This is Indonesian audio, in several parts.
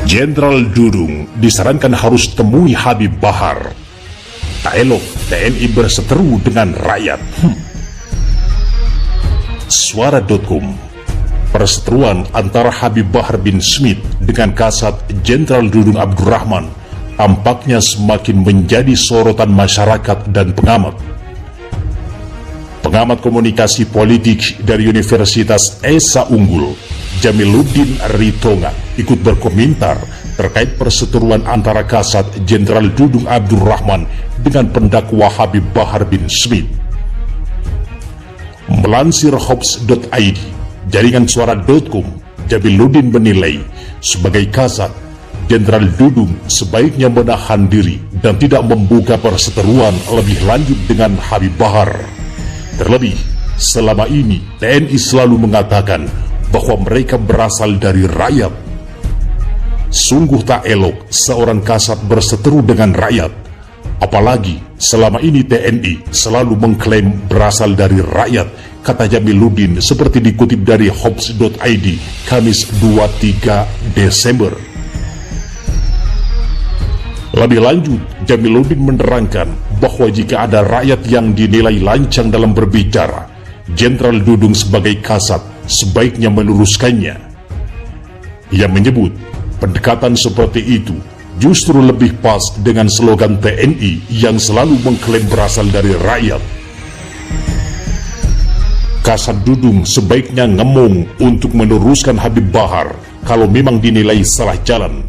Jenderal Dudung disarankan harus temui Habib Bahar. Tak elok TNI berseteru dengan rakyat. Suara.com. Perseteruan antara Habib Bahar bin Smith dengan Kasat Jenderal Dudung Abdurrahman tampaknya semakin menjadi sorotan masyarakat dan pengamat. Pengamat komunikasi politik dari Universitas Esa Unggul, Jamiluddin Ritonga, ikut berkomentar terkait perseteruan antara Kasat Jenderal Dudung Abdurrahman dengan pendakwa Habib Bahar bin Smith. Melansir Hops.id, jaringan suara.com, Jamiluddin menilai sebagai Kasat, Jenderal Dudung sebaiknya menahan diri dan tidak membuka perseteruan lebih lanjut dengan Habib Bahar. Terlebih, selama ini TNI selalu mengatakan bahwa mereka berasal dari rakyat. Sungguh tak elok seorang Kasat berseteru dengan rakyat, apalagi selama ini TNI selalu mengklaim berasal dari rakyat, kata Jamiluddin seperti dikutip dari Hops.id Kamis 23 Desember. Lebih lanjut, Jamiluddin menerangkan bahwa jika ada rakyat yang dinilai lancang dalam berbicara, Jenderal Dudung sebagai Kasat sebaiknya meluruskannya. Ia menyebut pendekatan seperti itu justru lebih pas dengan slogan TNI yang selalu mengklaim berasal dari rakyat. Kasat Dudung sebaiknya ngemong untuk meluruskan Habib Bahar kalau memang dinilai salah jalan.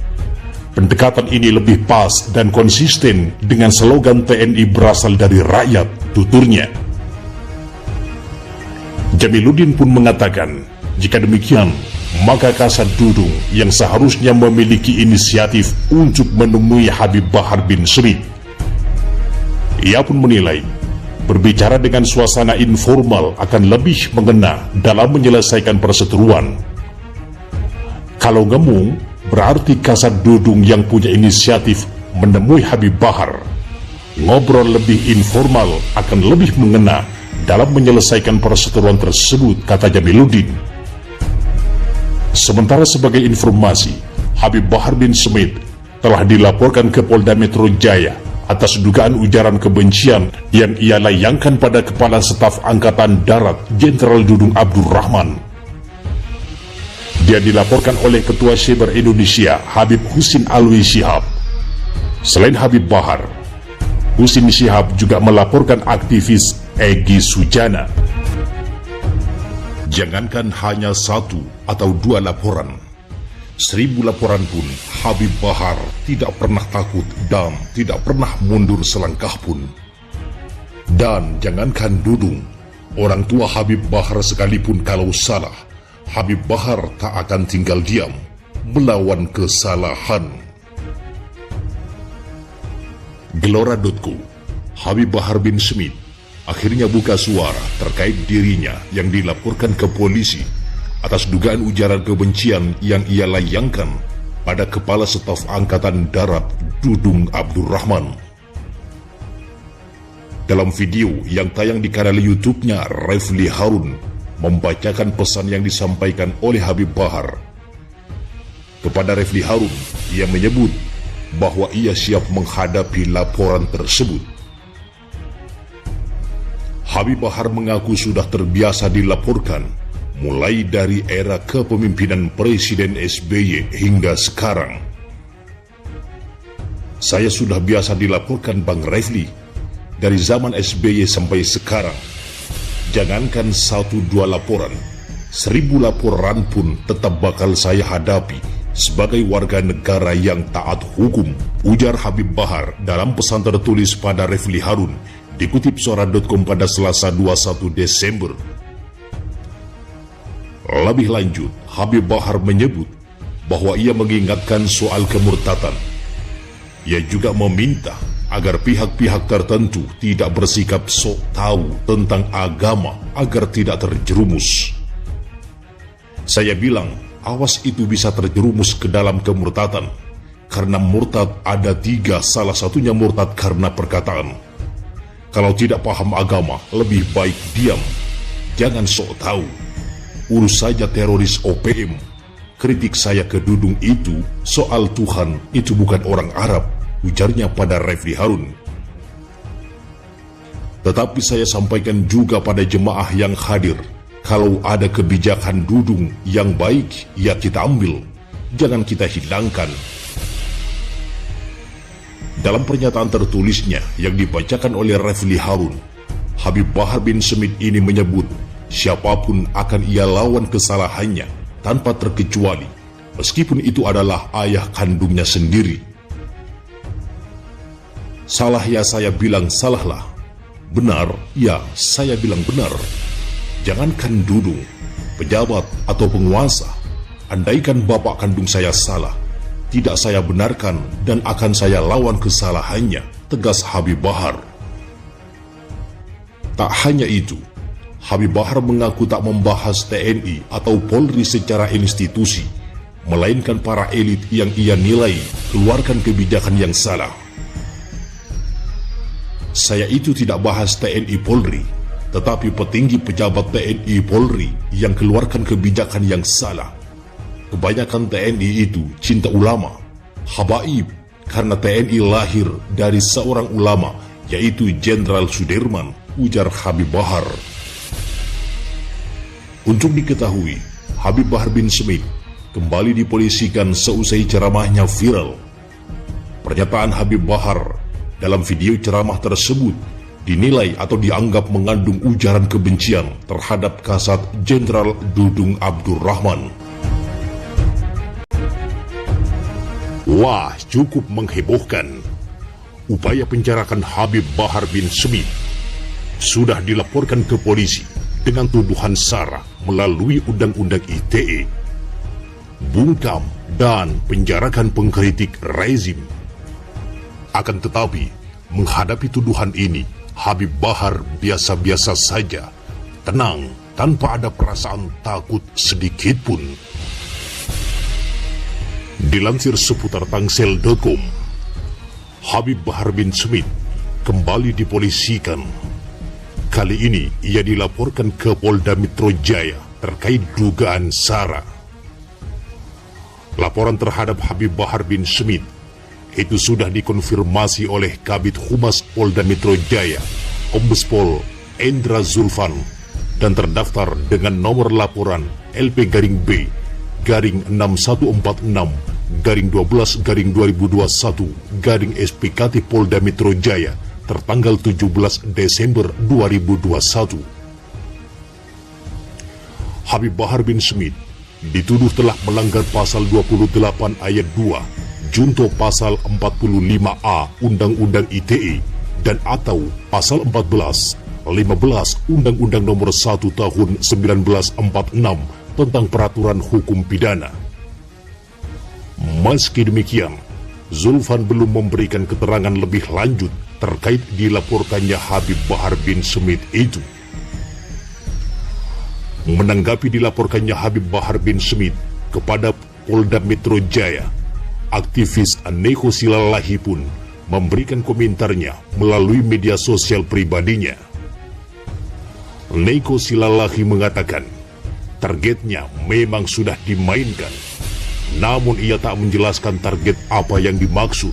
Pendekatan ini lebih pas dan konsisten dengan slogan TNI berasal dari rakyat, tuturnya. Jamiluddin pun mengatakan, jika demikian, maka Kasat Dudung yang seharusnya memiliki inisiatif untuk menemui Habib Bahar bin Smith. Ia pun menilai, berbicara dengan suasana informal akan lebih mengena dalam menyelesaikan perseteruan. Kalau ngemung, berarti Kasat Dudung yang punya inisiatif menemui Habib Bahar. Ngobrol lebih informal akan lebih mengena dalam menyelesaikan perseteruan tersebut, kata Jamiluddin. Sementara sebagai informasi, Habib Bahar bin Smith telah dilaporkan ke Polda Metro Jaya atas dugaan ujaran kebencian yang ia layangkan pada Kepala Staf Angkatan Darat Jenderal Dudung Abdurrahman. Dia dilaporkan oleh Ketua Cyber Indonesia Habib Husin Alwi Shihab. Selain Habib Bahar, Husin Shihab juga melaporkan aktivis Egy Sujana. Jangankan hanya satu atau dua laporan, 1000 laporan pun Habib Bahar tidak pernah takut dan tidak pernah mundur selangkah pun. Dan jangankan Dudung, orang tua Habib Bahar sekalipun kalau salah, Habib Bahar tak akan tinggal diam melawan kesalahan. Gelora.co, Habib Bahar bin Smith akhirnya buka suara terkait dirinya yang dilaporkan ke polisi atas dugaan ujaran kebencian yang ia layangkan pada Kepala Staf Angkatan Darat Dudung Abdurrahman. Dalam video yang tayang di kanal YouTube-nya, Refli Harun membacakan pesan yang disampaikan oleh Habib Bahar. Kepada Refli Harun, ia menyebut bahwa ia siap menghadapi laporan tersebut. Habib Bahar mengaku sudah terbiasa dilaporkan mulai dari era kepemimpinan Presiden SBY hingga sekarang. Saya sudah biasa dilaporkan Bang Refli, dari zaman SBY sampai sekarang. Jangankan 1-2 laporan, 1000 laporan pun tetap bakal saya hadapi sebagai warga negara yang taat hukum, ujar Habib Bahar dalam pesan tertulis pada Refli Harun, dikutip suara.com pada Selasa 21 Desember. Lebih lanjut, Habib Bahar menyebut bahwa ia mengingatkan soal kemurtadan. Ia juga meminta agar pihak-pihak tertentu tidak bersikap sok tahu tentang agama agar tidak terjerumus. Saya bilang, awas itu bisa terjerumus ke dalam kemurtadan, karena murtad ada 3, salah satunya murtad karena perkataan. Kalau tidak paham agama, lebih baik diam, jangan sok tahu. Urus saja teroris OPM, Kritik saya ke Dudung itu soal Tuhan itu bukan orang Arab, ujarnya pada Refli Harun. Tetapi saya sampaikan juga pada jemaah yang hadir, kalau ada kebijakan Dudung yang baik, ya kita ambil, jangan kita hidangkan. Dalam pernyataan tertulisnya yang dibacakan oleh Refli Harun, Habib Bahar bin Smith ini menyebut siapapun akan ia lawan kesalahannya tanpa terkecuali, meskipun itu adalah ayah kandungnya sendiri. Salah ya saya bilang salahlah, benar ya saya bilang benar. Jangankan Dudung, pejabat atau penguasa, andaikan bapak kandung saya salah, tidak saya benarkan dan akan saya lawan kesalahannya, tegas Habib Bahar. Tak hanya itu, Habib Bahar mengaku tak membahas TNI atau Polri secara institusi, melainkan para elit yang ia nilai keluarkan kebijakan yang salah. Saya itu tidak bahas TNI Polri, tetapi petinggi pejabat TNI Polri yang keluarkan kebijakan yang salah. Kebanyakan TNI itu cinta ulama, habaib, karena TNI lahir dari seorang ulama, yaitu Jenderal Sudirman, ujar Habib Bahar. Untuk diketahui, Habib Bahar bin Smith kembali dipolisikan seusai ceramahnya viral. Pernyataan Habib Bahar dalam video ceramah tersebut dinilai atau dianggap mengandung ujaran kebencian terhadap Kasat Jenderal Dudung Abdul Rahman. Wah, cukup menghebohkan. Upaya penjarakan Habib Bahar bin Smith sudah dilaporkan ke polisi dengan tuduhan SARA melalui Undang-Undang ITE, bungkam dan penjarakan pengkritik rezim. Akan tetapi, menghadapi tuduhan ini, Habib Bahar biasa-biasa saja, tenang, tanpa ada perasaan takut sedikit pun. Dilansir seputar tangsel.com, Habib Bahar bin Smith kembali dipolisikan. Kali ini ia dilaporkan ke Polda Metro Jaya terkait dugaan SARA. Laporan terhadap Habib Bahar bin Smith itu sudah dikonfirmasi oleh Kabid Humas Polda Metro Jaya, Kombes Pol Endra Zulfan, dan terdaftar dengan nomor laporan LP-B garing 6146 12 2021 SPKT Polda Metro Jaya tertanggal 17 Desember 2021. Habib Bahar bin Smith dituduh telah melanggar pasal 28 ayat 2 junto pasal 45A Undang-Undang ITE dan atau pasal 14, 15 Undang-Undang Nomor 1 Tahun 1946 tentang Peraturan Hukum Pidana. Meski demikian, Zulfan belum memberikan keterangan lebih lanjut terkait dilaporkannya Habib Bahar bin Smith itu. Menanggapi dilaporkannya Habib Bahar bin Smith kepada Polda Metro Jaya, aktivis Neko Silalahi pun memberikan komentarnya melalui media sosial pribadinya. Neko Silalahi mengatakan, targetnya memang sudah dimainkan, namun ia tak menjelaskan target apa yang dimaksud.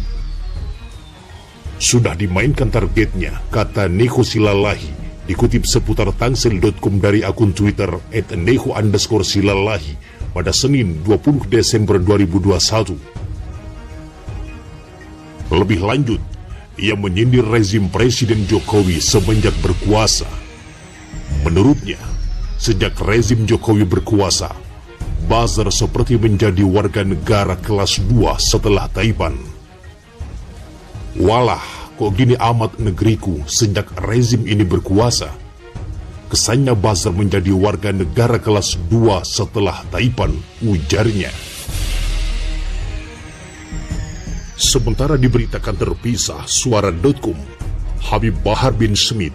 Sudah dimainkan targetnya, kata Neko Silalahi, dikutip seputar tangsel.com dari akun Twitter @neko_silalahi pada Senin 20 Desember 2021. Lebih lanjut, ia menyindir rezim Presiden Jokowi semenjak berkuasa. Menurutnya, sejak rezim Jokowi berkuasa, buzzer seperti menjadi warga negara kelas 2 setelah Taipan. Walah, kok gini amat negeriku sejak rezim ini berkuasa. Kesannya buzzer menjadi warga negara kelas 2 setelah Taipan, ujarnya. Sementara diberitakan terpisah Suara.com, Habib Bahar bin Smith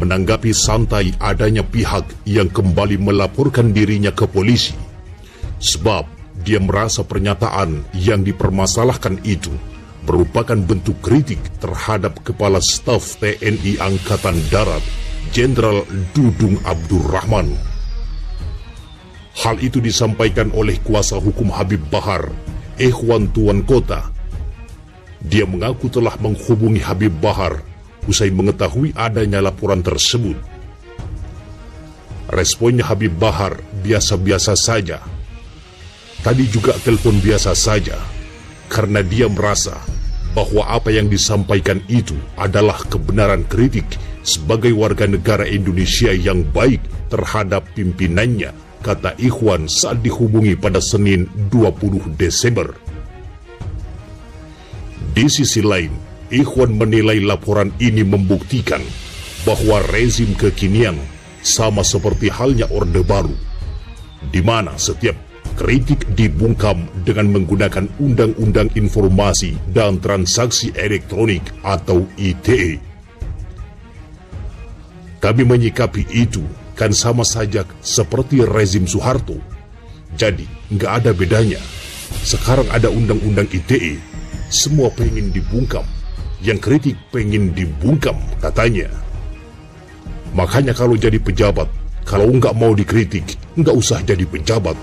menanggapi santai adanya pihak yang kembali melaporkan dirinya ke polisi, sebab dia merasa pernyataan yang dipermasalahkan itu merupakan bentuk kritik terhadap Kepala Staf TNI Angkatan Darat, Jenderal Dudung Abdul Rahman. Hal itu disampaikan oleh kuasa hukum Habib Bahar, Ikhwan Tuan Kota. Dia mengaku telah menghubungi Habib Bahar usai mengetahui adanya laporan tersebut. Responnya Habib Bahar biasa-biasa saja. Tadi juga telepon biasa saja, karena dia merasa bahwa apa yang disampaikan itu adalah kebenaran kritik sebagai warga negara Indonesia yang baik terhadap pimpinannya, kata Ikhwan saat dihubungi pada Senin 20 Desember. Di sisi lain, Ikhwan menilai laporan ini membuktikan bahwa rezim kekinian sama seperti halnya Orde Baru, di mana setiap kritik dibungkam dengan menggunakan Undang-Undang Informasi dan Transaksi Elektronik atau ITE. Kami menyikapi itu kan sama saja seperti rezim Soeharto. Jadi nggak ada bedanya. Sekarang ada Undang-Undang ITE, semua pengen dibungkam. Yang kritik pengen dibungkam, katanya. Makanya kalau jadi pejabat, kalau nggak mau dikritik, nggak usah jadi pejabat.